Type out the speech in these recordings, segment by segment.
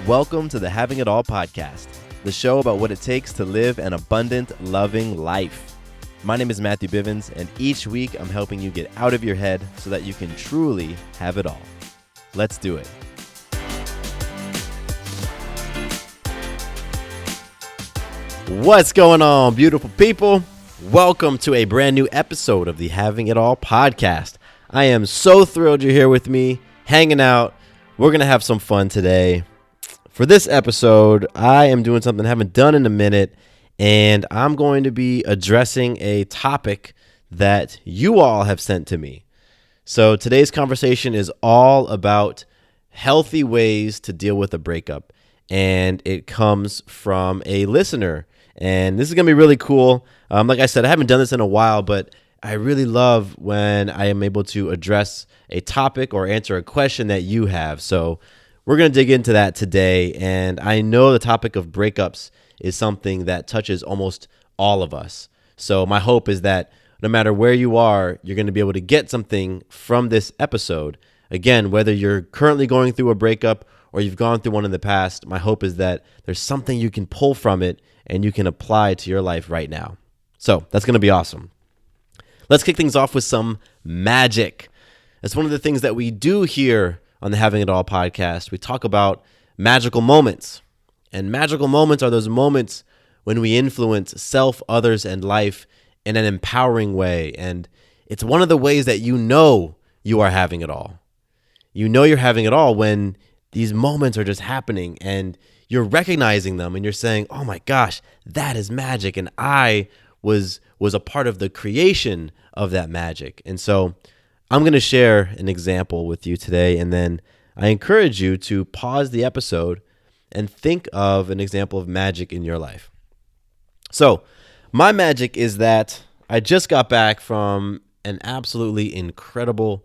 Welcome to the Having It All podcast, the show about what it takes to live an abundant, loving life. My name is Matthew Bivens, and each week I'm helping you get out of your head so that you can truly have it all. Let's do it. What's going on, beautiful people? Welcome to a brand new episode of the Having It All podcast. I am so thrilled you're here with me, hanging out. We're going to have some fun today. For this episode, I am doing something I haven't done in a minute, and I'm going to be addressing a topic that you all have sent to me. So today's conversation is all about healthy ways to deal with a breakup, and it comes from a listener, and this is going to be really cool. Like I said, I haven't done this in a while, but I really love when I am able to address a topic or answer a question that you have. So we're going to dig into that today, and I know the topic of breakups is something that touches almost all of us. So my hope is that no matter where you are, you're going to be able to get something from this episode. Again, whether you're currently going through a breakup or you've gone through one in the past, my hope is that there's something you can pull from it and you can apply to your life right now. So that's going to be awesome. Let's kick things off with some magic. That's one of the things that we do here on the Having It All podcast. We talk about magical moments. And magical moments are those moments when we influence self, others, and life in an empowering way. And it's one of the ways that you know you are having it all. You know you're having it all when these moments are just happening and you're recognizing them and you're saying, oh my gosh, that is magic. And I was a part of the creation of that magic. And so I'm going to share an example with you today, and then I encourage you to pause the episode and think of an example of magic in your life. So my magic is that I just got back from an absolutely incredible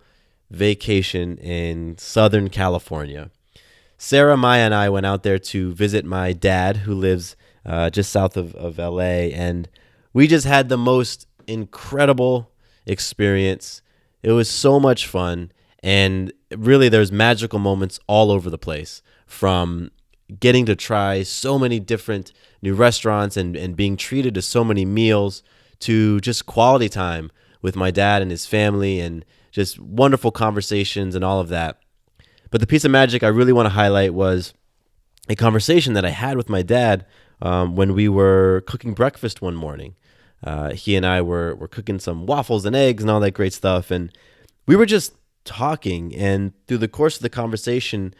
vacation in Southern California. Sarah, Maya, and I went out there to visit my dad, who lives just south of LA, and we just had the most incredible experience. It was so much fun, and really there's magical moments all over the place, from getting to try so many different new restaurants and being treated to so many meals, to just quality time with my dad and his family and just wonderful conversations and all of that. But the piece of magic I really want to highlight was a conversation that I had with my dad when we were cooking breakfast one morning. He and I were cooking some waffles and eggs and all that great stuff. And we were just talking. And through the course of the conversation,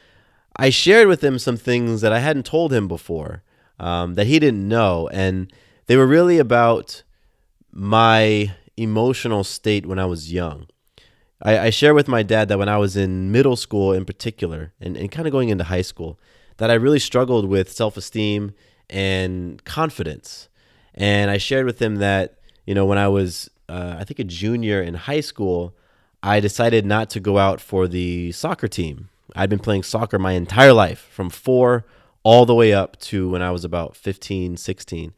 I shared with him some things that I hadn't told him before, that he didn't know. And they were really about my emotional state when I was young. I shared with my dad that when I was in middle school in particular, and kind of going into high school, that I really struggled with self-esteem and confidence. And I shared with him that, when I was, I think, a junior in high school, I decided not to go out for the soccer team. I'd been playing soccer my entire life, from 4 all the way up to when I was about 15, 16.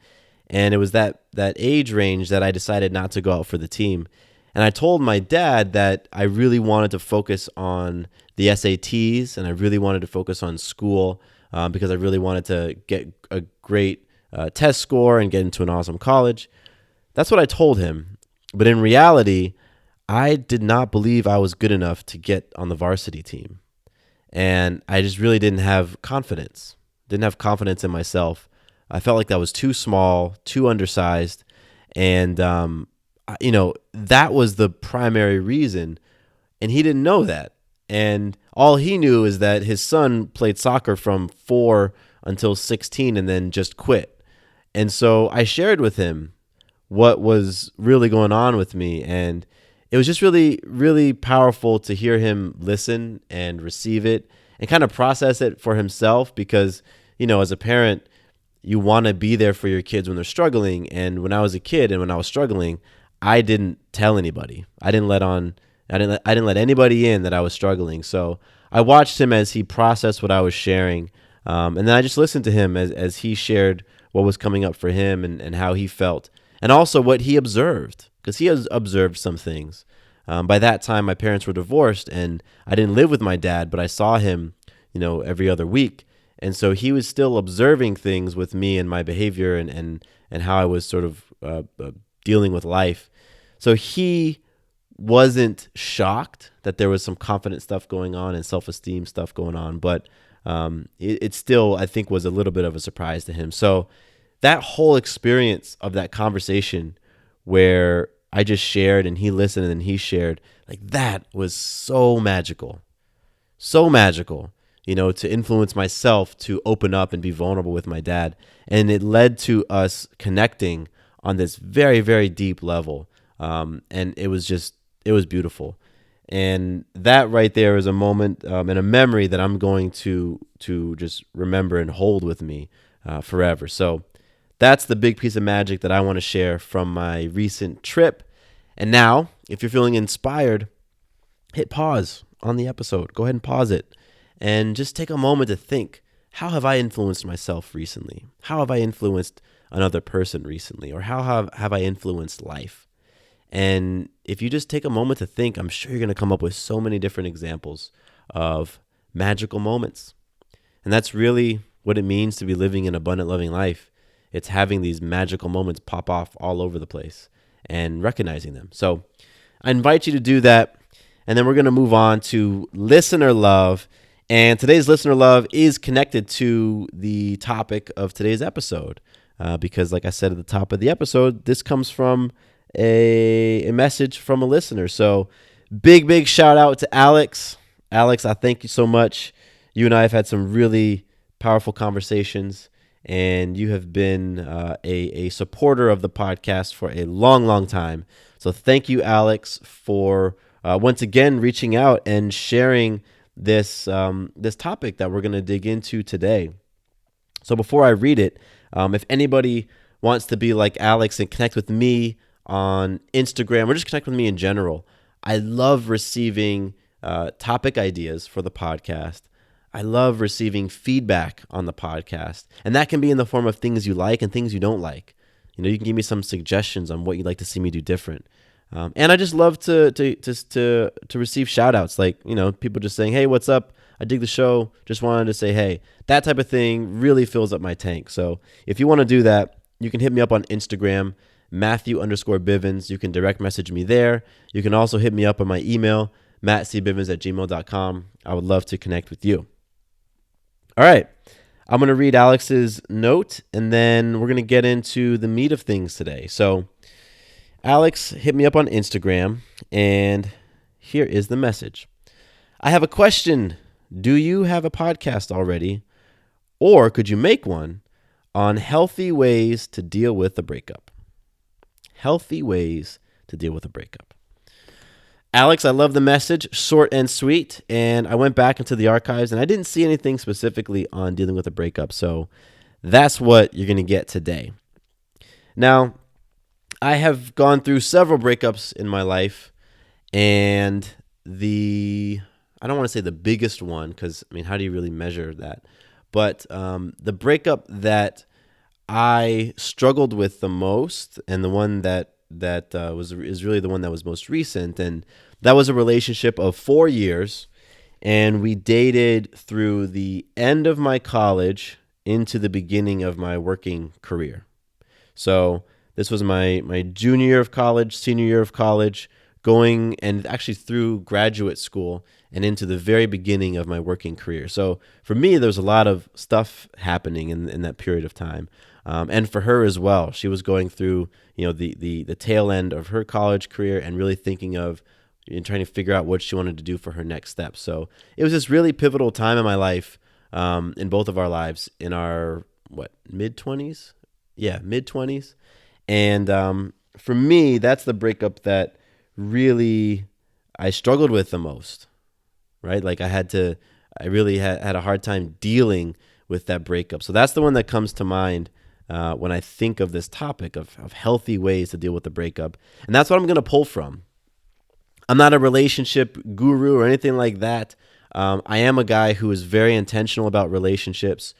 And it was that age range that I decided not to go out for the team. And I told my dad that I really wanted to focus on the SATs, and I really wanted to focus on school because I really wanted to get a great test score and get into an awesome college. That's what I told him. But in reality, I did not believe I was good enough to get on the varsity team. And I just really didn't have confidence. Didn't have confidence in myself. I felt like that was too small, too undersized. And, that was the primary reason. And he didn't know that. And all he knew is that his son played soccer from 4 until 16 and then just quit. And so I shared with him what was really going on with me. And it was just really, really powerful to hear him listen and receive it and kind of process it for himself, because, as a parent, you want to be there for your kids when they're struggling. And when I was a kid and when I was struggling, I didn't tell anybody. I didn't let anybody in that I was struggling. So I watched him as he processed what I was sharing. And then I just listened to him as he shared what was coming up for him and how he felt, and also what he observed, because he has observed some things. By that time, my parents were divorced, and I didn't live with my dad, but I saw him, every other week. And so he was still observing things with me and my behavior and how I was sort of dealing with life. So he wasn't shocked that there was some confident stuff going on and self-esteem stuff going on, but it still, I think, was a little bit of a surprise to him. So that whole experience of that conversation where I just shared and he listened and then he shared, like, that was so magical. So magical, to influence myself to open up and be vulnerable with my dad. And it led to us connecting on this very, very deep level. And it was beautiful. And that right there is a moment and a memory that I'm going to just remember and hold with me forever. So that's the big piece of magic that I want to share from my recent trip. And now, if you're feeling inspired, hit pause on the episode. Go ahead and pause it and just take a moment to think, how have I influenced myself recently? How have I influenced another person recently? Or how have I influenced life? And if you just take a moment to think, I'm sure you're going to come up with so many different examples of magical moments. And that's really what it means to be living an abundant, loving life. It's having these magical moments pop off all over the place and recognizing them. So I invite you to do that. And then we're going to move on to listener love. And today's listener love is connected to the topic of today's episode. Because like I said at the top of the episode, this comes from a message from a listener. So big shout out to Alex. Alex, I thank you so much. You and I have had some really powerful conversations, and you have been a supporter of the podcast for a long time. So thank you, Alex, for once again reaching out and sharing this topic that we're going to dig into today. So before I read it, if anybody wants to be like Alex and connect with me on Instagram or just connect with me in general, I love receiving topic ideas for the podcast. I love receiving feedback on the podcast, and that can be in the form of things you like and things you don't like. You can give me some suggestions on what you'd like to see me do different. And I just love to receive shout outs, like, people just saying, hey, what's up? I dig the show. Just wanted to say, hey, that type of thing really fills up my tank. So if you want to do that, you can hit me up on Instagram, Matthew_Bivens. You can direct message me there. You can also hit me up on my email, mattcbivens@gmail.com. I would love to connect with you. All right. I'm going to read Alex's note, and then we're going to get into the meat of things today. So Alex hit me up on Instagram, and here is the message. I have a question. Do you have a podcast already, or could you make one on healthy ways to deal with a breakup? Healthy ways to deal with a breakup. Alex, I love the message, short and sweet, and I went back into the archives, and I didn't see anything specifically on dealing with a breakup, so that's what you're going to get today. Now, I have gone through several breakups in my life, and I don't want to say the biggest one, because, how do you really measure that? But the breakup that I struggled with the most, and the one that is really the one that was most recent, and that was a relationship of 4 years, and we dated through the end of my college into the beginning of my working career. So this was my junior year of college, senior year of college, going and actually through graduate school and into the very beginning of my working career. So for me, there was a lot of stuff happening in that period of time. And for her as well. She was going through, the tail end of her college career and really thinking of and trying to figure out what she wanted to do for her next step. So it was this really pivotal time in my life, in both of our lives, in our, mid-20s? Yeah, mid-20s. And for me, that's the breakup that really I struggled with the most, right? Like I really had a hard time dealing with that breakup. So that's the one that comes to mind when I think of this topic of healthy ways to deal with the breakup. And that's what I'm going to pull from. I'm not a relationship guru or anything like that. I am a guy who is very intentional about relationships,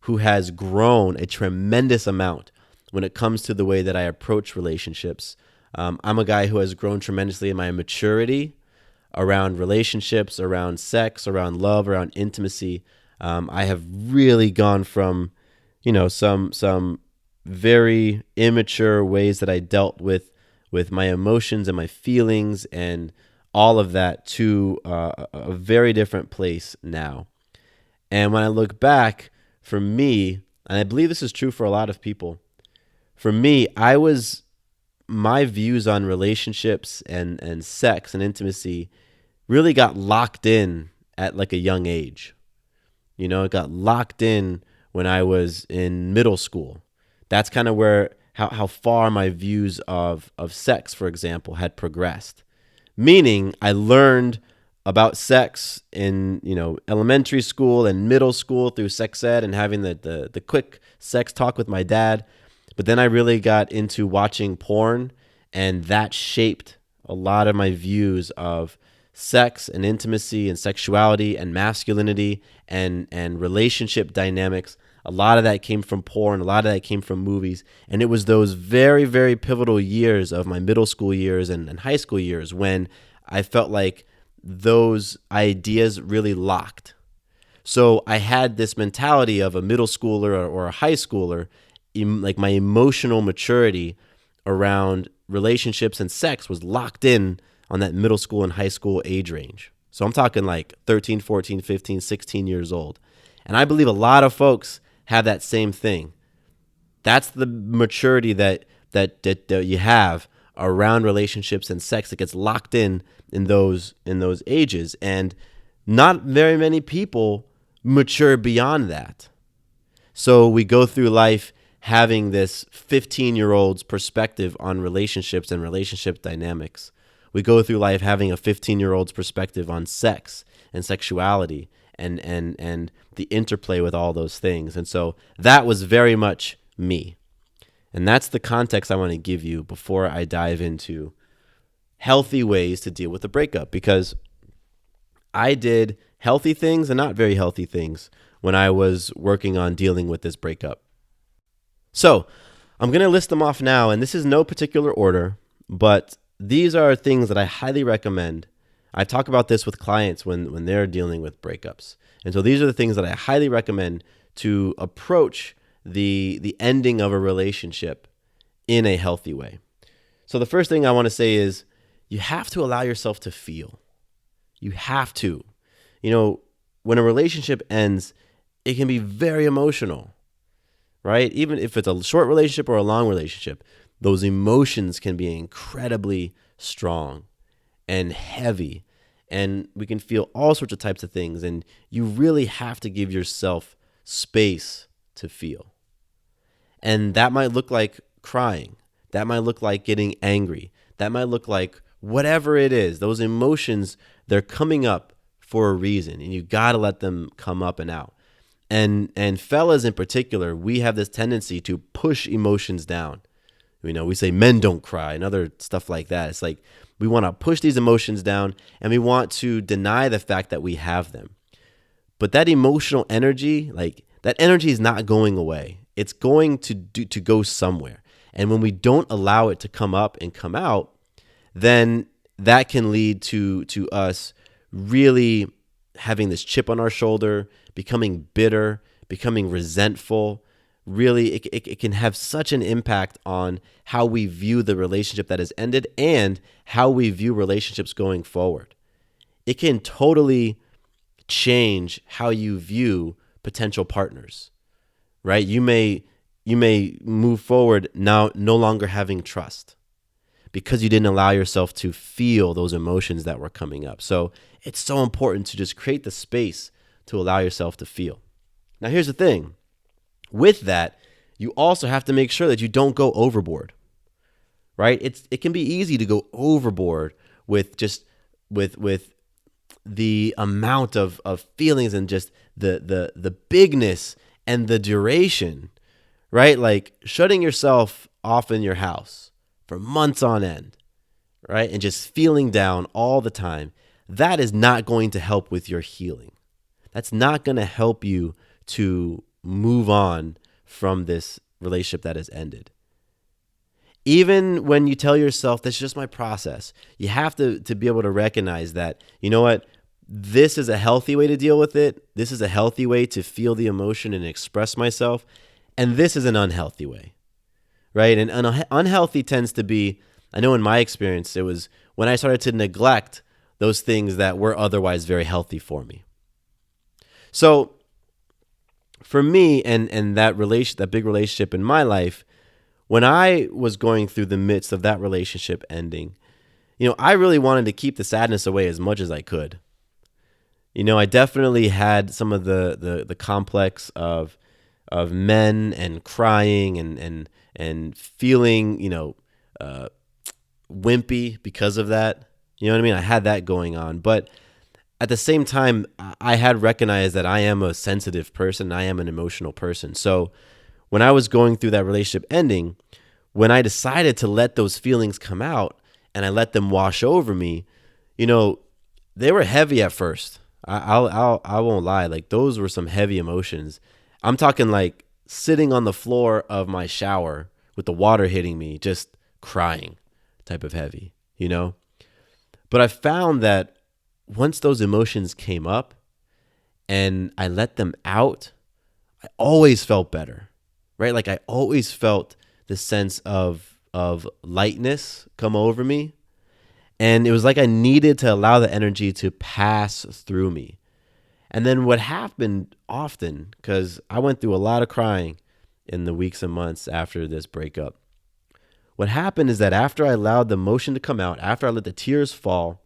who has grown a tremendous amount when it comes to the way that I approach relationships. I'm a guy who has grown tremendously in my maturity around relationships, around sex, around love, around intimacy. I have really gone from, some very immature ways that I dealt with my emotions and my feelings and all of that to a very different place now. And when I look back, for me, and I believe this is true for a lot of people, for me, my views on relationships and sex and intimacy really got locked in at like a young age. It got locked in when I was in middle school. That's kind of where how far my views of sex, for example, had progressed. Meaning I learned about sex in, elementary school and middle school through sex ed and having the quick sex talk with my dad. But then I really got into watching porn, and that shaped a lot of my views of sex and intimacy and sexuality and masculinity and relationship dynamics. A lot of that came from porn. A lot of that came from movies. And it was those very, very pivotal years of my middle school years and high school years when I felt like those ideas really locked. So I had this mentality of a middle schooler or a high schooler, like my emotional maturity around relationships and sex was locked in on that middle school and high school age range. So I'm talking like 13, 14, 15, 16 years old. And I believe a lot of folks have that same thing. That's the maturity that you have around relationships and sex that gets locked in those ages. And not very many people mature beyond that. So we go through life having this 15-year-old's perspective on relationships and relationship dynamics. We go through life having a 15-year-old's perspective on sex and sexuality and the interplay with all those things. And so that was very much me. And that's the context I want to give you before I dive into healthy ways to deal with a breakup, because I did healthy things and not very healthy things when I was working on dealing with this breakup. So I'm going to list them off now, and this is no particular order, but these are things that I highly recommend. I talk about this with clients when they're dealing with breakups. And so these are the things that I highly recommend to approach the ending of a relationship in a healthy way. So the first thing I want to say is you have to allow yourself to feel. You have to. When a relationship ends, it can be very emotional, right? Even if it's a short relationship or a long relationship, those emotions can be incredibly strong and heavy, and we can feel all sorts of types of things, and you really have to give yourself space to feel. And that might look like crying. That might look like getting angry. That might look like whatever it is. Those emotions, they're coming up for a reason, and you got to let them come up and out. And fellas in particular, we have this tendency to push emotions down. We say men don't cry and other stuff like that. It's like we want to push these emotions down, and we want to deny the fact that we have them. But that emotional energy, like that energy is not going away. It's going to go somewhere. And when we don't allow it to come up and come out, then that can lead to us really having this chip on our shoulder, becoming bitter, becoming resentful. Really, it can have such an impact on how we view the relationship that has ended and how we view relationships going forward. It can totally change how you view potential partners, right? You may move forward now no longer having trust because you didn't allow yourself to feel those emotions that were coming up. So it's so important to just create the space to allow yourself to feel. Now, here's the thing. With that, you also have to make sure that you don't go overboard, right? It can be easy to go overboard with the amount of feelings and just the bigness and the duration, right? Like shutting yourself off in your house for months on end, right? And just feeling down all the time. That is not going to help with your healing. That's not going to help you to move on from this relationship that has ended. Even when you tell yourself, that's just my process, you have to be able to recognize that, you know what, this is a healthy way to deal with it. This is a healthy way to feel the emotion and express myself. And this is an unhealthy way, right? And unhealthy tends to be, I know in my experience, it was when I started to neglect those things that were otherwise very healthy for me. So for me and that big relationship in my life, when I was going through the midst of that relationship ending, I really wanted to keep the sadness away as much as I could. I definitely had some of the complex of men and crying and feeling, wimpy because of that. You know what I mean? I had that going on. But at the same time, I had recognized that I am a sensitive person. I am an emotional person. So when I was going through that relationship ending, when I decided to let those feelings come out and I let them wash over me, they were heavy at first. I won't lie. Like, those were some heavy emotions. I'm talking like sitting on the floor of my shower with the water hitting me, just crying type of heavy, But I found that once those emotions came up and I let them out, I always felt better, right? Like, I always felt the sense of lightness come over me. And it was like I needed to allow the energy to pass through me. And then what happened often, because I went through a lot of crying in the weeks and months after this breakup, what happened is that after I allowed the emotion to come out, after I let the tears fall,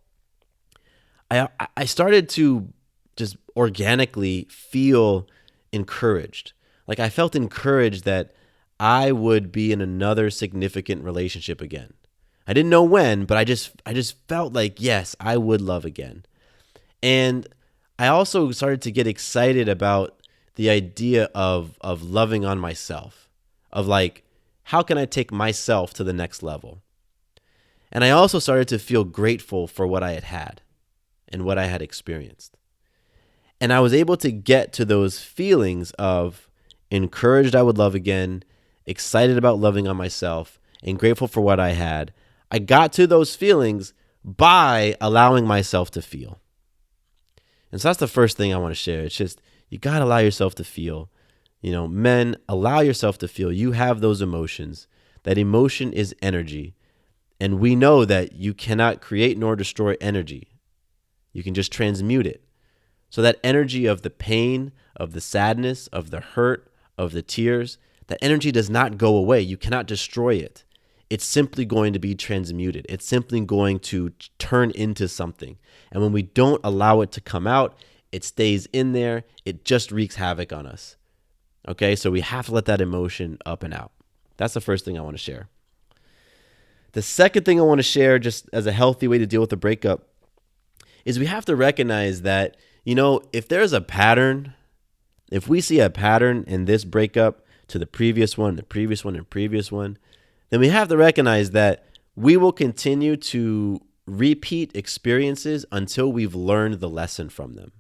I started to just organically feel encouraged. Like, I felt encouraged that I would be in another significant relationship again. I didn't know when, but I just felt like, yes, I would love again. And I also started to get excited about the idea of loving on myself, of like, how can I take myself to the next level? And I also started to feel grateful for what I had and what I had experienced. And I was able to get to those feelings of encouraged I would love again, excited about loving on myself, and grateful for what I had. I got to those feelings by allowing myself to feel. And so that's the first thing I want to share. It's just, you got to allow yourself to feel. Men, allow yourself to feel. You have those emotions. That emotion is energy. And we know that you cannot create nor destroy energy. You can just transmute it. So that energy of the pain, of the sadness, of the hurt, of the tears, that energy does not go away. You cannot destroy it. It's simply going to be transmuted. It's simply going to turn into something. And when we don't allow it to come out, it stays in there. It just wreaks havoc on us. Okay, so we have to let that emotion up and out. That's the first thing I want to share. The second thing I want to share, just as a healthy way to deal with a breakup, is we have to recognize that, if there's a pattern, if we see a pattern in this breakup to the previous one, the previous one, and previous one, then we have to recognize that we will continue to repeat experiences until we've learned the lesson from them.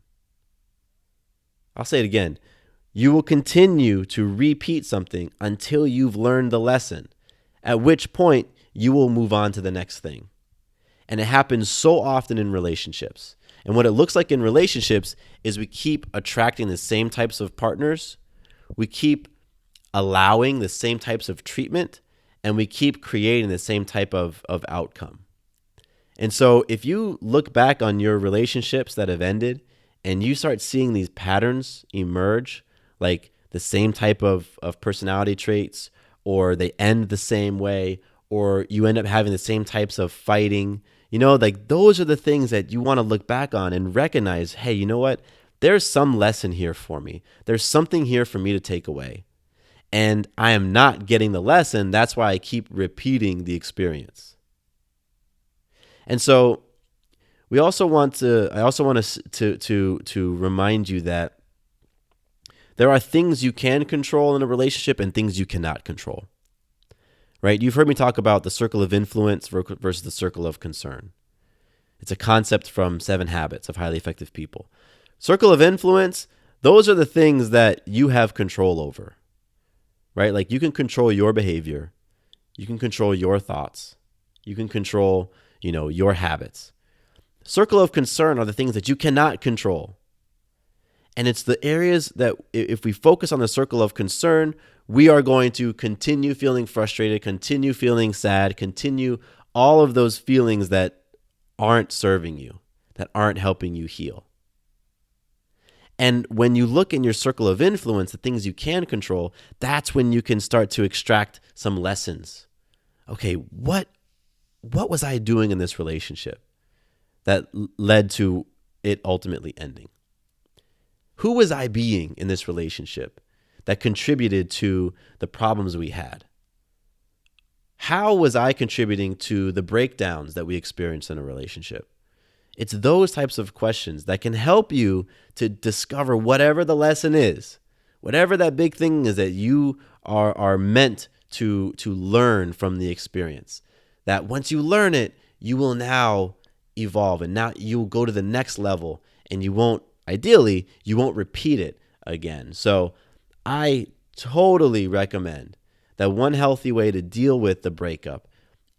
I'll say it again. You will continue to repeat something until you've learned the lesson, at which point you will move on to the next thing. And it happens so often in relationships. And what it looks like in relationships is we keep attracting the same types of partners. We keep allowing the same types of treatment, and we keep creating the same type of outcome. And so if you look back on your relationships that have ended and you start seeing these patterns emerge, like the same type of personality traits, or they end the same way, or you end up having the same types of fighting, like those are the things that you want to look back on and recognize, hey, you know what? There's some lesson here for me. There's something here for me to take away. And I am not getting the lesson. That's why I keep repeating the experience. And so I also want to remind you that there are things you can control in a relationship and things you cannot control. Right? You've heard me talk about the circle of influence versus the circle of concern. It's a concept from 7 Habits of Highly Effective People. Circle of influence, those are the things that you have control over. Right? Like, you can control your behavior. You can control your thoughts. You can control, your habits. Circle of concern are the things that you cannot control. And it's the areas that if we focus on the circle of concern, we are going to continue feeling frustrated, continue feeling sad, continue all of those feelings that aren't serving you, that aren't helping you heal. And when you look in your circle of influence, the things you can control, that's when you can start to extract some lessons. Okay, what was I doing in this relationship that led to it ultimately ending? Who was I being in this relationship that contributed to the problems we had? How was I contributing to the breakdowns that we experienced in a relationship? It's those types of questions that can help you to discover whatever the lesson is, whatever that big thing is that you are meant to learn from the experience. That once you learn it, you will now evolve, and now you'll go to the next level, and you won't repeat it again. So I totally recommend that one healthy way to deal with the breakup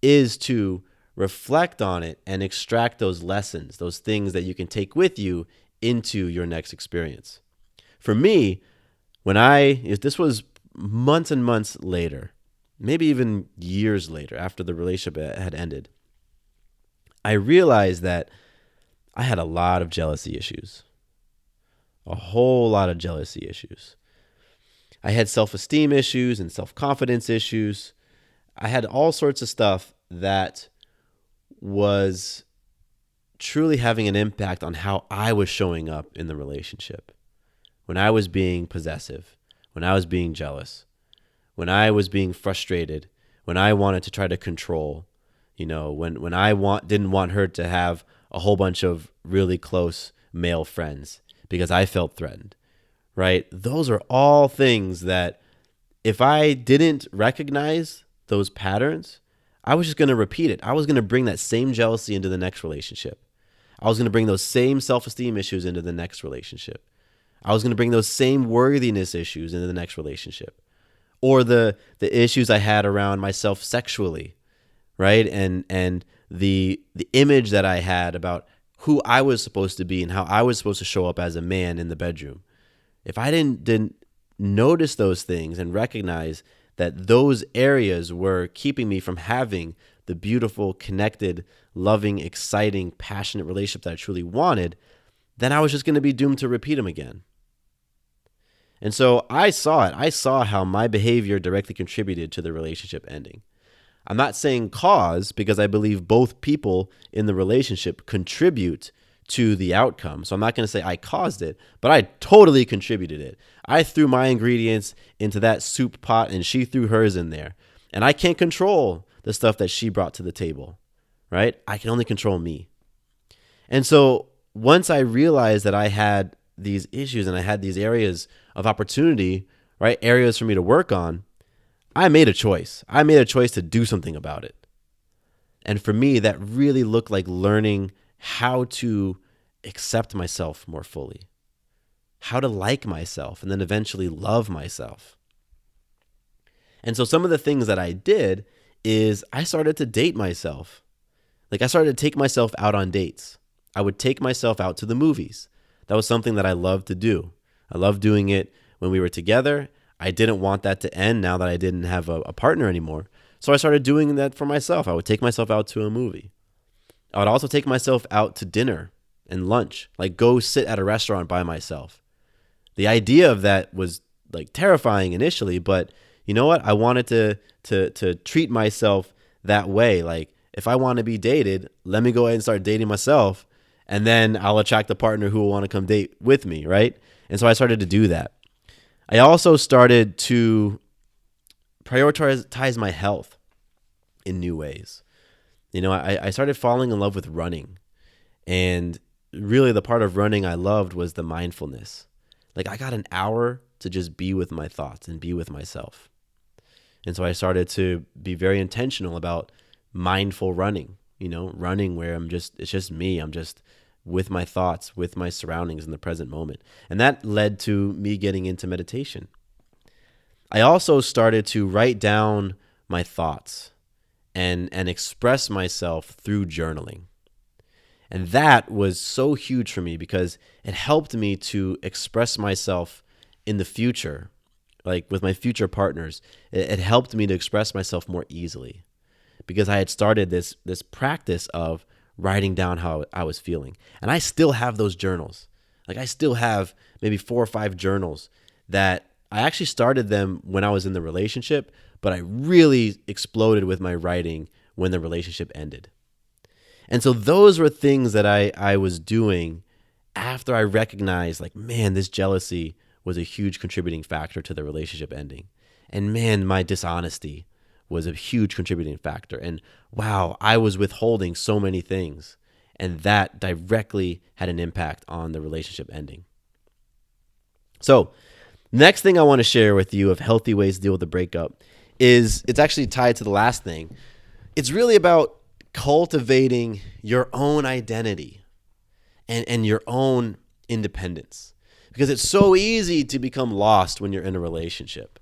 is to reflect on it and extract those lessons, those things that you can take with you into your next experience. For me, if this was months and months later, maybe even years later after the relationship had ended, I realized that I had a lot of jealousy issues, a whole lot of jealousy issues. I had self-esteem issues and self-confidence issues. I had all sorts of stuff that was truly having an impact on how I was showing up in the relationship. When I was being possessive, when I was being jealous, when I was being frustrated, when I wanted to try to control, when I didn't want her to have a whole bunch of really close male friends because I felt threatened, right? Those are all things that if I didn't recognize those patterns, I was just going to repeat it. I was going to bring that same jealousy into the next relationship. I was going to bring those same self-esteem issues into the next relationship. I was going to bring those same worthiness issues into the next relationship. Or the issues I had around myself sexually, right? And the image that I had about who I was supposed to be and how I was supposed to show up as a man in the bedroom. If I didn't notice those things and recognize that those areas were keeping me from having the beautiful, connected, loving, exciting, passionate relationship that I truly wanted, then I was just going to be doomed to repeat them again. And so I saw it. I saw how my behavior directly contributed to the relationship ending. I'm not saying cause, because I believe both people in the relationship contribute to the outcome. So I'm not going to say I caused it, but I totally contributed it. I threw my ingredients into that soup pot and she threw hers in there. And I can't control the stuff that she brought to the table, right? I can only control me. And so once I realized that I had these issues and I had these areas of opportunity, right? Areas for me to work on, I made a choice. I made a choice to do something about it. And for me, that really looked like learning how to accept myself more fully, how to like myself, and then eventually love myself. And so some of the things that I did is I started to date myself. Like I started to take myself out on dates. I would take myself out to the movies. That was something that I loved to do. I loved doing it when we were together. I didn't want that to end now that I didn't have a partner anymore. So I started doing that for myself. I would take myself out to a movie. I would also take myself out to dinner and lunch, like go sit at a restaurant by myself. The idea of that was like terrifying initially, but you know what? I wanted to treat myself that way. Like if I want to be dated, let me go ahead and start dating myself, and then I'll attract a partner who will want to come date with me, right? And so I started to do that. I also started to prioritize my health in new ways. I started falling in love with running. And really the part of running I loved was the mindfulness. Like I got an hour to just be with my thoughts and be with myself. And so I started to be very intentional about mindful running, running where it's just me. I'm just with my thoughts, with my surroundings in the present moment. And that led to me getting into meditation. I also started to write down my thoughts and express myself through journaling. And that was so huge for me because it helped me to express myself in the future, like with my future partners. It helped me to express myself more easily because I had started this practice of writing down how I was feeling. And I still have those journals. Like I still have maybe 4 or 5 journals that I actually started them when I was in the relationship, but I really exploded with my writing when the relationship ended. And so those were things that I was doing after I recognized, like, man, this jealousy was a huge contributing factor to the relationship ending. And man, my dishonesty was a huge contributing factor. And wow, I was withholding so many things. And that directly had an impact on the relationship ending. So next thing I want to share with you of healthy ways to deal with the breakup is it's actually tied to the last thing. It's really about cultivating your own identity and your own independence, because it's so easy to become lost when you're in a relationship.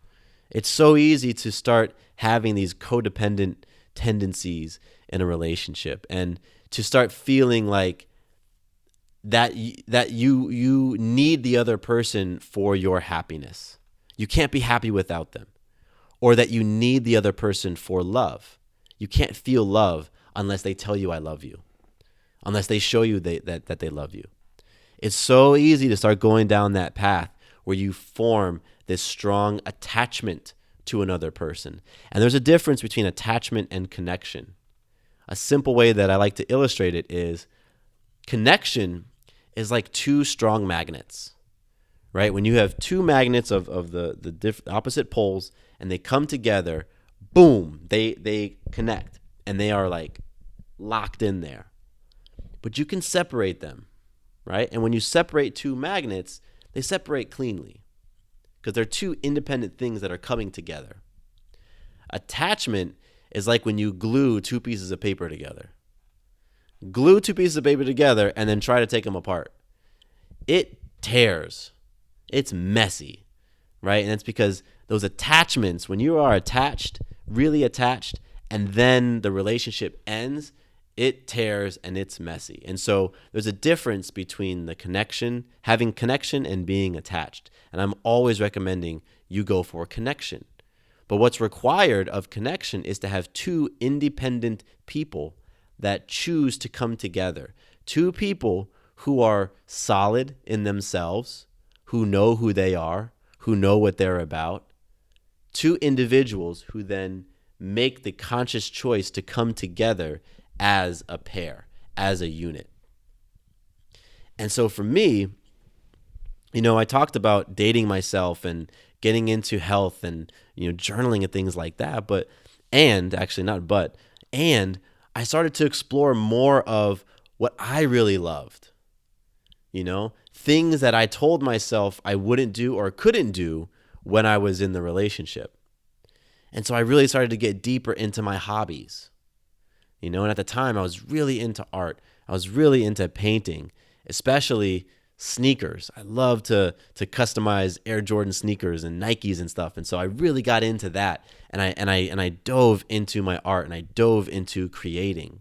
It's so easy to start having these codependent tendencies in a relationship and to start feeling like that you need the other person for your happiness. You can't be happy without them. Or that you need the other person for love. You can't feel love unless they tell you I love you, unless they show you that they love you. It's so easy to start going down that path where you form this strong attachment to another person. And there's a difference between attachment and connection. A simple way that I like to illustrate it is connection is like 2 strong magnets, right? When you have 2 magnets of the opposite poles and they come together, boom, they connect and they are like locked in there. But you can separate them, right? And when you separate 2 magnets, they separate cleanly because they're 2 independent things that are coming together. Attachment is like when you glue 2 pieces of paper together. Glue 2 pieces of paper together and then try to take them apart. It tears. It's messy, right? And it's because those attachments, when you are attached, really attached, and then the relationship ends, it tears and it's messy. And so there's a difference between the connection, having connection, and being attached. And I'm always recommending you go for connection. But what's required of connection is to have 2 independent people that choose to come together. 2 people who are solid in themselves, who know who they are, who know what they're about. 2 individuals who then make the conscious choice to come together as a pair, as a unit. And so for me, I talked about dating myself and getting into health and, journaling and things like that. And I started to explore more of what I really loved. Things that I told myself I wouldn't do or couldn't do when I was in the relationship. And so I really started to get deeper into my hobbies. And at the time I was really into art. I was really into painting, especially sneakers. I love to customize Air Jordan sneakers and Nikes and stuff. And so I really got into that. And I dove into my art and I dove into creating.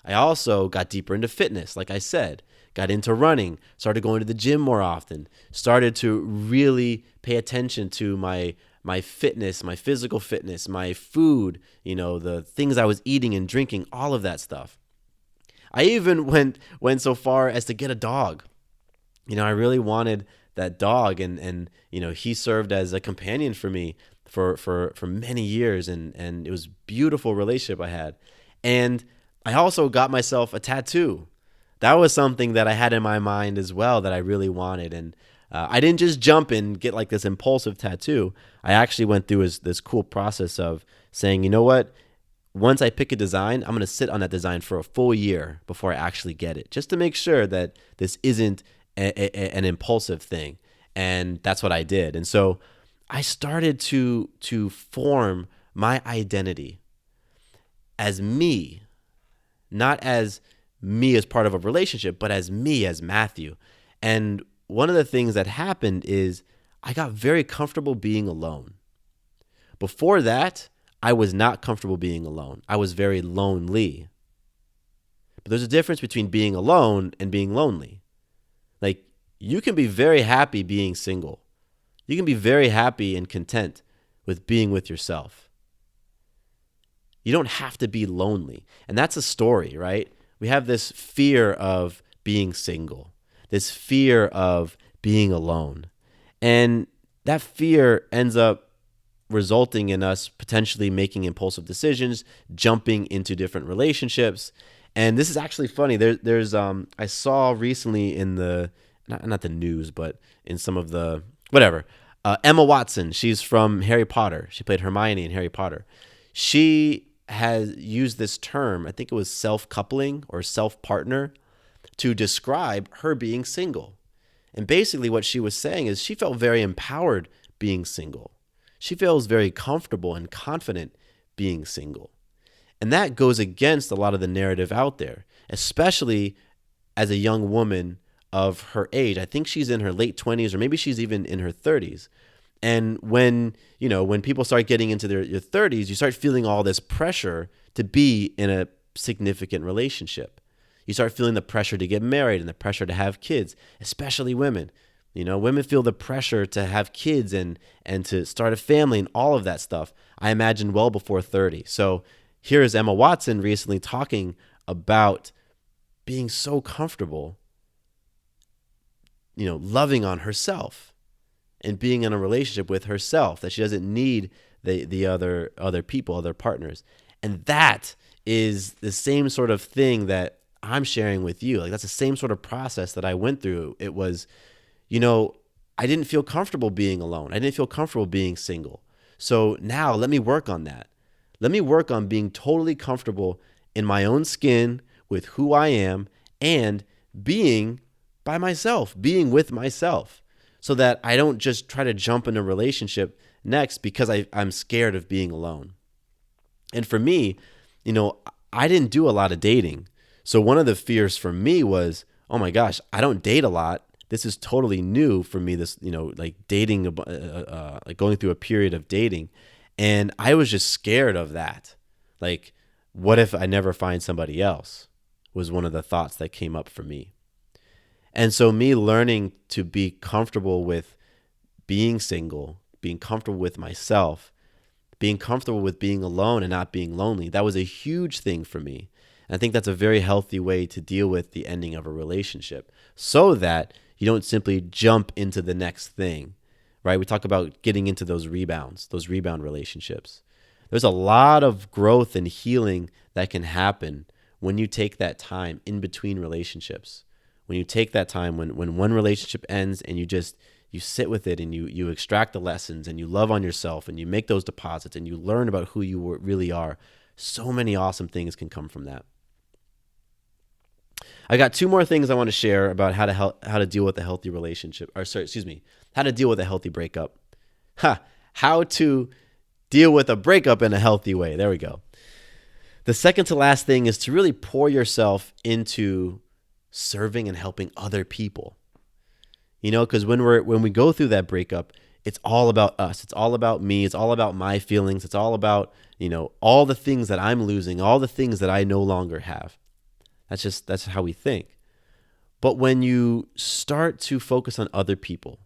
I also got deeper into fitness, like I said, got into running, started going to the gym more often, started to really pay attention to my fitness, my physical fitness, my food, the things I was eating and drinking, all of that stuff. I even went so far as to get a dog. I really wanted that dog, and he served as a companion for me for many years, and it was a beautiful relationship I had. And I also got myself a tattoo. That was something that I had in my mind as well that I really wanted. And I didn't just jump and get like this impulsive tattoo. I actually went through this cool process of saying, you know what? Once I pick a design, I'm going to sit on that design for a full year before I actually get it, just to make sure that this isn't an impulsive thing. And that's what I did. And so I started to form my identity as me, not as me as part of a relationship, but as me, as Matthew. And one of the things that happened is I got very comfortable being alone. Before that, I was not comfortable being alone. I was very lonely. But there's a difference between being alone and being lonely. Like, you can be very happy being single. You can be very happy and content with being with yourself. You don't have to be lonely. And that's a story, right? We have this fear of being single, this fear of being alone. And that fear ends up resulting in us potentially making impulsive decisions, jumping into different relationships. And this is actually funny. There's I saw recently in the not the news, but in some of the whatever. Emma Watson, she's from Harry Potter. She played Hermione in Harry Potter. She has used this term, I think it was self-coupling or self-partner, to describe her being single. And basically what she was saying is she felt very empowered being single. She feels very comfortable and confident being single. And that goes against a lot of the narrative out there, especially as a young woman of her age. I think she's in her late 20s, or maybe she's even in her 30s. And when people start getting into their 30s, you start feeling all this pressure to be in a significant relationship. You start feeling the pressure to get married and the pressure to have kids, especially women. Women feel the pressure to have kids and to start a family and all of that stuff, I imagine, well before 30. So here is Emma Watson recently talking about being so comfortable, loving on herself and being in a relationship with herself, that she doesn't need the other people, other partners. And that is the same sort of thing that I'm sharing with you. Like, that's the same sort of process that I went through. It was, I didn't feel comfortable being alone. I didn't feel comfortable being single. So now let me work on that. Let me work on being totally comfortable in my own skin with who I am and being by myself, being with myself, so that I don't just try to jump in a relationship next because I'm scared of being alone. And for me, I didn't do a lot of dating. So one of the fears for me was, oh my gosh, I don't date a lot. This is totally new for me, this, like dating, like going through a period of dating. And I was just scared of that. Like, what if I never find somebody else, was one of the thoughts that came up for me. And so me learning to be comfortable with being single, being comfortable with myself, being comfortable with being alone and not being lonely, that was a huge thing for me. And I think that's a very healthy way to deal with the ending of a relationship, so that you don't simply jump into the next thing, right? We talk about getting into those rebound relationships. There's a lot of growth and healing that can happen when you take that time in between relationships. When you take that time, when one relationship ends and you sit with it and you extract the lessons and you love on yourself and you make those deposits and you learn about who you really are, so many awesome things can come from that. I got two more things I want to share about how to deal with a healthy relationship, how to deal with a healthy breakup. How to deal with a breakup in a healthy way. There we go. The second to last thing is to really pour yourself into serving and helping other people. Because when we go through that breakup, it's all about us. It's all about me. It's all about my feelings. It's all about, all the things that I'm losing, all the things that I no longer have. That's how we think. But when you start to focus on other people,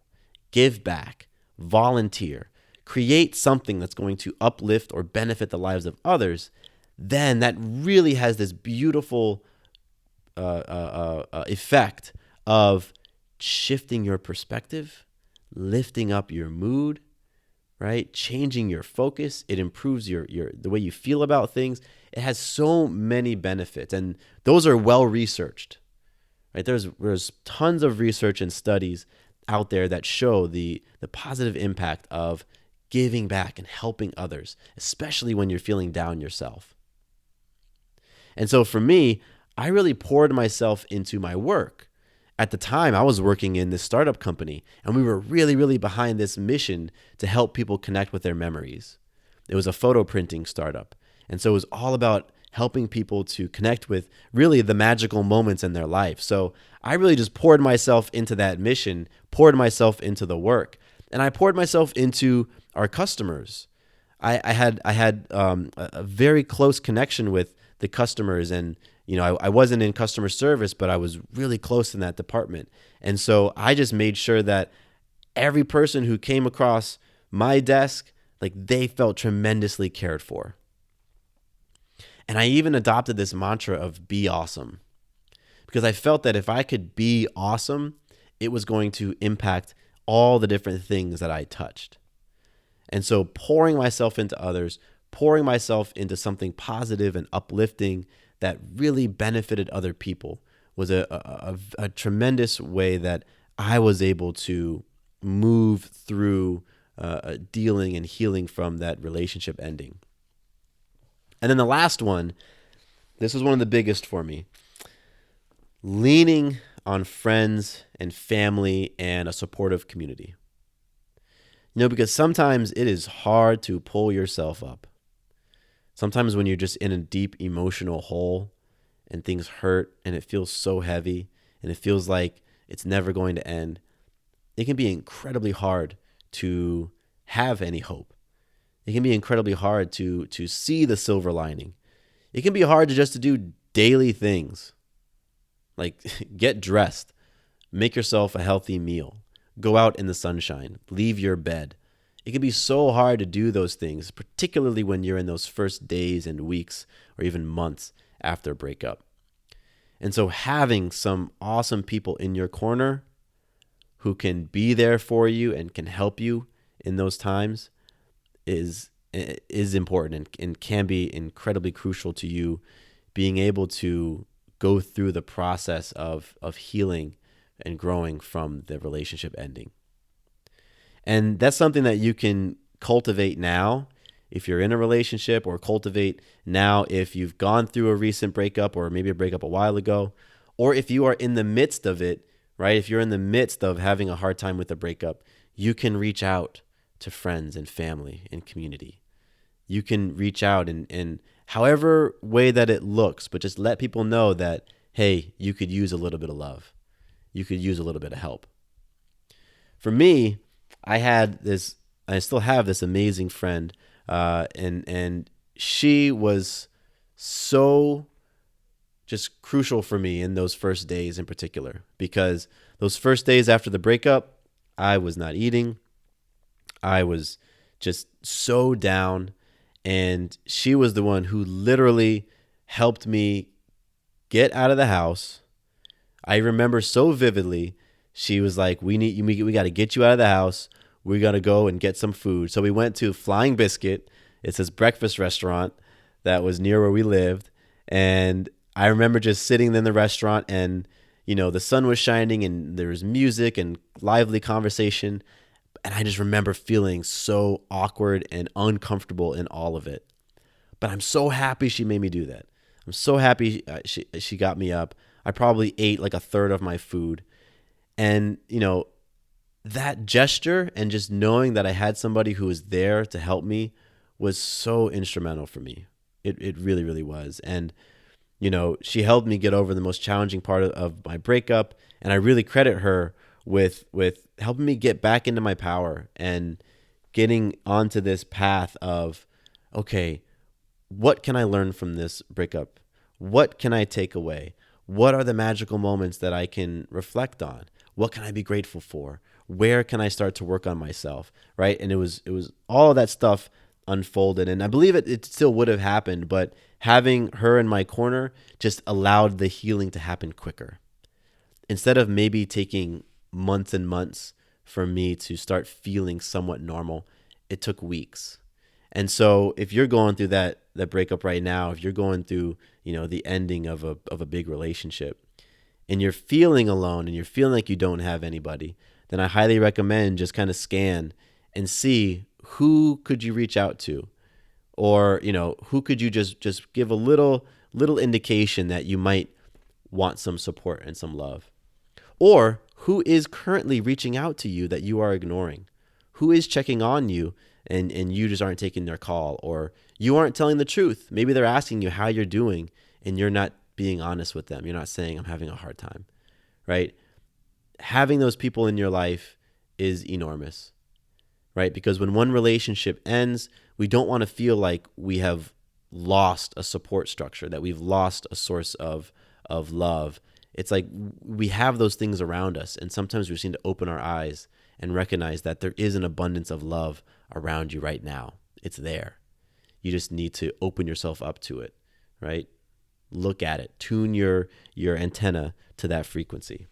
give back, volunteer, create something that's going to uplift or benefit the lives of others, then that really has this beautiful effect of shifting your perspective, lifting up your mood, right? Changing your focus. It improves the way you feel about things. It has so many benefits, and those are well researched, right? There's tons of research and studies out there that show the positive impact of giving back and helping others, especially when you're feeling down yourself. And so for me, I really poured myself into my work. At the time, I was working in this startup company, and we were really, really behind this mission to help people connect with their memories. It was a photo printing startup. And so it was all about helping people to connect with really the magical moments in their life. So I really just poured myself into that mission, poured myself into the work, and I poured myself into our customers. I had a very close connection with the customers, and I wasn't in customer service, but I was really close in that department. And so I just made sure that every person who came across my desk, like they felt tremendously cared for. And I even adopted this mantra of be awesome because I felt that if I could be awesome, it was going to impact all the different things that I touched. And so pouring myself into others, pouring myself into something positive and uplifting that really benefited other people was a tremendous way that I was able to move through dealing and healing from that relationship ending. And then the last one, this was one of the biggest for me, leaning on friends and family and a supportive community. Because sometimes it is hard to pull yourself up. Sometimes when you're just in a deep emotional hole and things hurt and it feels so heavy and it feels like it's never going to end, it can be incredibly hard to have any hope. It can be incredibly hard to see the silver lining. It can be hard to do daily things like get dressed, make yourself a healthy meal, go out in the sunshine, leave your bed. It can be so hard to do those things, particularly when you're in those first days and weeks or even months after a breakup. And so having some awesome people in your corner who can be there for you and can help you in those times is important and can be incredibly crucial to you being able to go through the process of healing and growing from the relationship ending. And that's something that you can cultivate now if you're in a relationship, or cultivate now if you've gone through a recent breakup or maybe a breakup a while ago, or if you are in the midst of it, right? If you're in the midst of having a hard time with a breakup, you can reach out to friends and family and community. You can reach out and however way that it looks, but just let people know that, hey, you could use a little bit of love. You could use a little bit of help. For me, I still have this amazing friend, and she was so just crucial for me in those first days in particular, because those first days after the breakup, I was not eating. I was just so down, and she was the one who literally helped me get out of the house. I remember so vividly. She was like, we got to get you out of the house. We got to go and get some food. So we went to Flying Biscuit. It's this breakfast restaurant that was near where we lived. And I remember just sitting in the restaurant and, the sun was shining and there was music and lively conversation. And I just remember feeling so awkward and uncomfortable in all of it. But I'm so happy she made me do that. I'm so happy she got me up. I probably ate like a third of my food. And, that gesture and just knowing that I had somebody who was there to help me was so instrumental for me. It really, really was. And, she helped me get over the most challenging part of my breakup. And I really credit her with helping me get back into my power and getting onto this path of, okay, what can I learn from this breakup? What can I take away? What are the magical moments that I can reflect on? What can I be grateful for? Where can I start to work on myself? Right. And it was all of that stuff unfolded. And I believe it still would have happened, but having her in my corner just allowed the healing to happen quicker. Instead of maybe taking months and months for me to start feeling somewhat normal, it took weeks. And so if you're going through that breakup right now, if you're going through, the ending of a big relationship, and you're feeling alone and you're feeling like you don't have anybody, then I highly recommend just kind of scan and see who could you reach out to, or, who could you just give a little indication that you might want some support and some love, or who is currently reaching out to you that you are ignoring, who is checking on you and you just aren't taking their call, or you aren't telling the truth. Maybe they're asking you how you're doing and you're not being honest with them. You're not saying, I'm having a hard time, right? Having those people in your life is enormous, right? Because when one relationship ends, we don't want to feel like we have lost a support structure, that we've lost a source of love. It's like we have those things around us, and sometimes we just need to open our eyes and recognize that there is an abundance of love around you right now. It's there. You just need to open yourself up to it, right? Look at it. Tune your antenna to that frequency.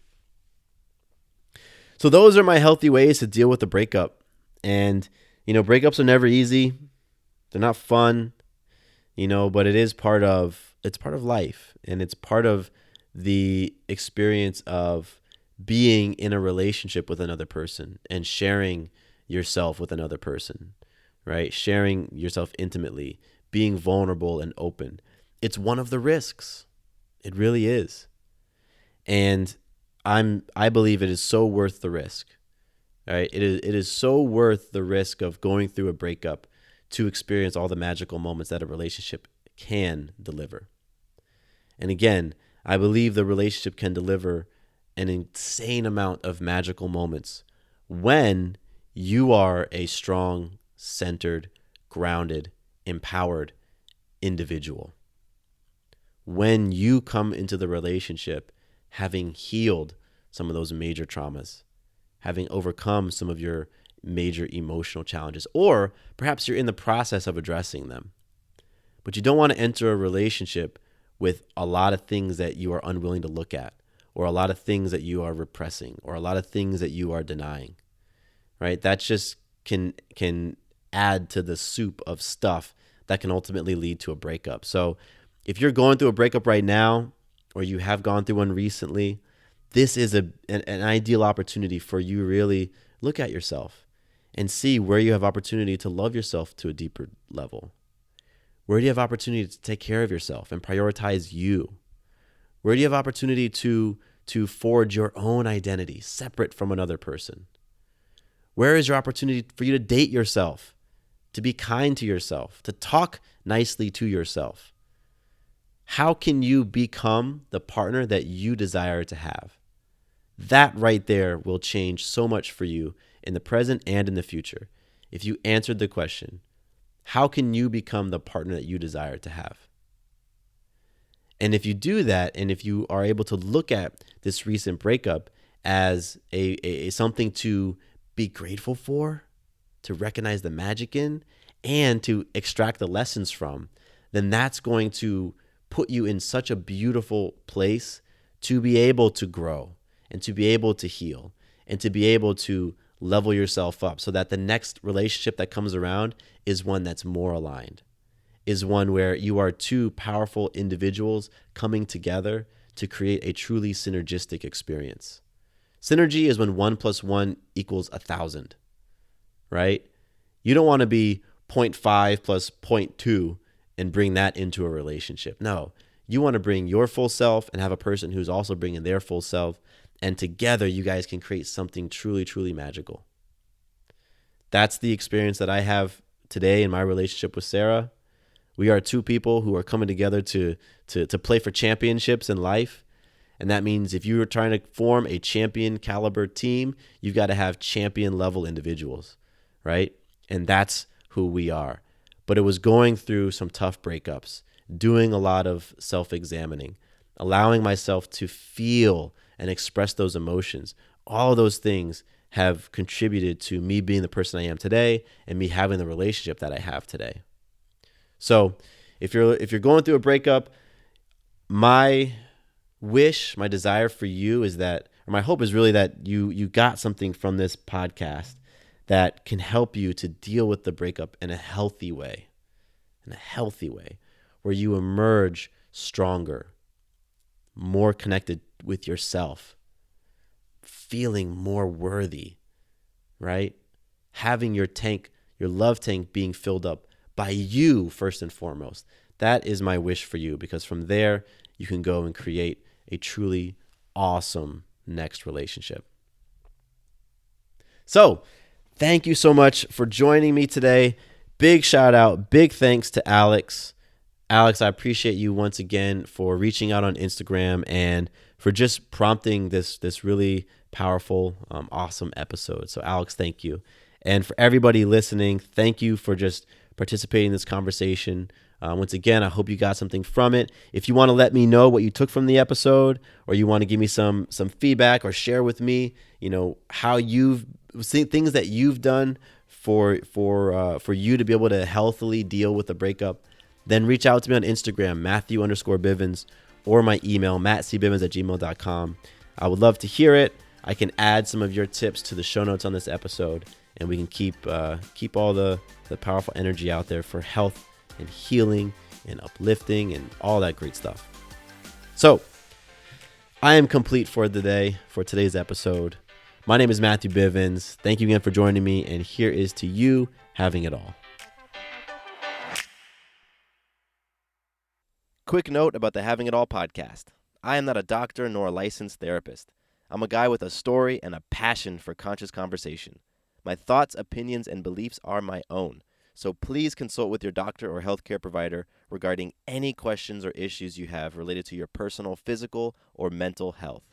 So those are my healthy ways to deal with the breakup. And, breakups are never easy. They're not fun, but it's part of life, and it's part of the experience of being in a relationship with another person and sharing yourself with another person, right? Sharing yourself intimately, being vulnerable and open. It's one of the risks. It really is. And I believe it is so worth the risk, right? It is so worth the risk of going through a breakup to experience all the magical moments that a relationship can deliver. And again, I believe the relationship can deliver an insane amount of magical moments when you are a strong, centered, grounded, empowered individual. When you come into the relationship having healed some of those major traumas, having overcome some of your major emotional challenges, or perhaps you're in the process of addressing them. But you don't want to enter a relationship with a lot of things that you are unwilling to look at, or a lot of things that you are repressing, or a lot of things that you are denying, right? That just can add to the soup of stuff that can ultimately lead to a breakup. So if you're going through a breakup right now, or you have gone through one recently, this is an ideal opportunity for you to really look at yourself and see where you have opportunity to love yourself to a deeper level. Where do you have opportunity to take care of yourself and prioritize you? Where do you have opportunity to forge your own identity separate from another person? Where is your opportunity for you to date yourself, to be kind to yourself, to talk nicely to yourself? How can you become the partner that you desire to have? That right there will change so much for you in the present and in the future. If you answered the question, how can you become the partner that you desire to have? And if you do that, and if you are able to look at this recent breakup as a something to be grateful for, to recognize the magic in, and to extract the lessons from, then that's going to put you in such a beautiful place to be able to grow and to be able to heal and to be able to level yourself up so that the next relationship that comes around is one that's more aligned, is one where you are two powerful individuals coming together to create a truly synergistic experience. Synergy is when 1 + 1 = 1,000, right? You don't want to be 0.5 plus 0.2 and bring that into a relationship. No, you want to bring your full self and have a person who's also bringing their full self, and together you guys can create something truly, truly magical. That's the experience that I have today in my relationship with Sarah. We are two people who are coming together to play for championships in life. And that means if you are trying to form a champion caliber team, you've got to have champion level individuals, right? And that's who we are. But it was going through some tough breakups, doing a lot of self-examining, allowing myself to feel and express those emotions. All of those things have contributed to me being the person I am today and me having the relationship that I have today. So if you're going through a breakup, my wish, my desire for you is that, or my hope is really that you got something from this podcast that can help you to deal with the breakup in a healthy way, where you emerge stronger, more connected with yourself, feeling more worthy, right? Having your love tank being filled up by you first and foremost. That is my wish for you, because from there you can go and create a truly awesome next relationship. So, thank you so much for joining me today. Big shout out, big thanks to Alex. Alex, I appreciate you once again for reaching out on Instagram and for just prompting this really powerful, awesome episode. So Alex, thank you. And for everybody listening, thank you for just participating in this conversation. Once again, I hope you got something from it. If you want to let me know what you took from the episode, or you want to give me some feedback, or share with me, how you've seen things that you've done for you to be able to healthily deal with a breakup, then reach out to me on Instagram, Matthew_Bivens, or my email, mattcbivens@gmail.com. I would love to hear it. I can add some of your tips to the show notes on this episode, and we can keep all the powerful energy out there for health and healing and uplifting and all that great stuff. So, I am complete for today's episode. My name is Matthew Bivens. Thank you again for joining me, and here is to you having it all. Quick note about the Having It All podcast. I am not a doctor nor a licensed therapist. I'm a guy with a story and a passion for conscious conversation. My thoughts, opinions, and beliefs are my own. So please consult with your doctor or healthcare provider regarding any questions or issues you have related to your personal, physical, or mental health.